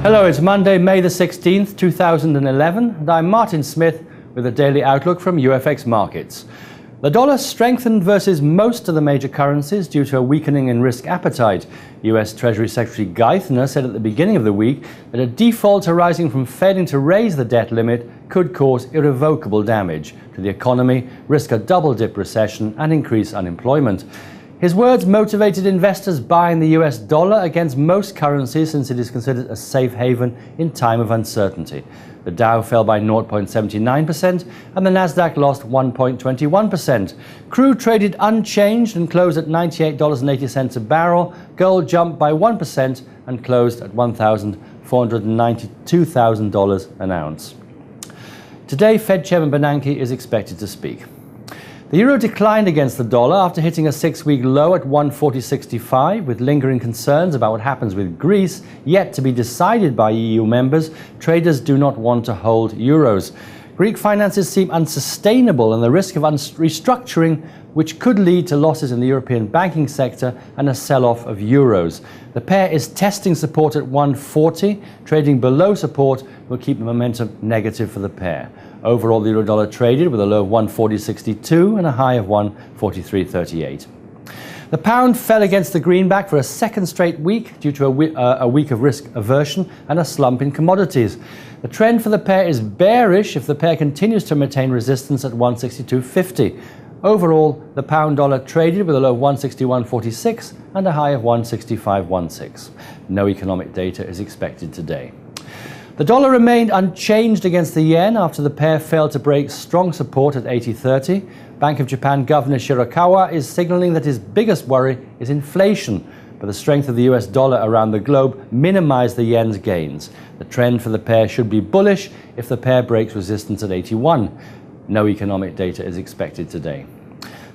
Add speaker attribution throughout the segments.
Speaker 1: Hello, it's Monday, May the 16th, 2011, and I'm Martin Smith with a daily outlook from UFX Markets. The dollar strengthened versus most of the major currencies due to a weakening in risk appetite. US Treasury Secretary Geithner said at the beginning of the week that a default arising from failing to raise the debt limit could cause irrevocable damage to the economy, risk a double-dip recession, and increase unemployment. His words motivated investors buying the US dollar against most currencies since it is considered a safe haven in time of uncertainty. The Dow fell by 0.79% and the Nasdaq lost 1.21%. Crude traded unchanged and closed at $98.80 a barrel. Gold jumped by 1% and closed at $1,492,000 an ounce. Today, Fed Chairman Bernanke is expected to speak. The euro declined against the dollar after hitting a 6-week low at 140.65, with lingering concerns about what happens with Greece yet to be decided by EU members. Traders do not want to hold euros. Greek finances seem unsustainable, and the risk of restructuring, which could lead to losses in the European banking sector and a sell-off of euros. The pair is testing support at 140. Trading below support will keep the momentum negative for the pair. Overall, the euro-dollar traded with a low of 140.62 and a high of 143.38. The pound fell against the greenback for a second straight week due to a week of risk aversion and a slump in commodities. The trend for the pair is bearish if the pair continues to maintain resistance at 162.50. Overall, the pound-dollar traded with a low of 161.46 and a high of 165.16. No economic data is expected today. The dollar remained unchanged against the yen after the pair failed to break strong support at 80.30. Bank of Japan Governor Shirakawa is signaling that his biggest worry is inflation, but the strength of the US dollar around the globe minimized the yen's gains. The trend for the pair should be bullish if the pair breaks resistance at 81. No economic data is expected today.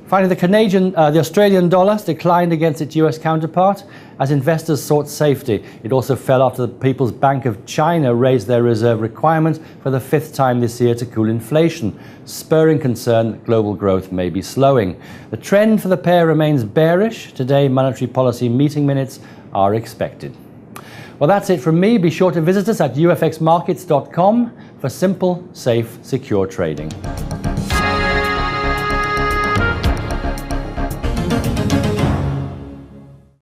Speaker 1: Finally, the Australian dollar declined against its US counterpart as investors sought safety. It also fell after the People's Bank of China raised their reserve requirement for the 5th time this year to cool inflation, spurring concern that global growth may be slowing. The trend for the pair remains bearish. Today, monetary policy meeting minutes are expected. Well, that's it from me. Be sure to visit us at ufxmarkets.com for simple, safe, secure trading.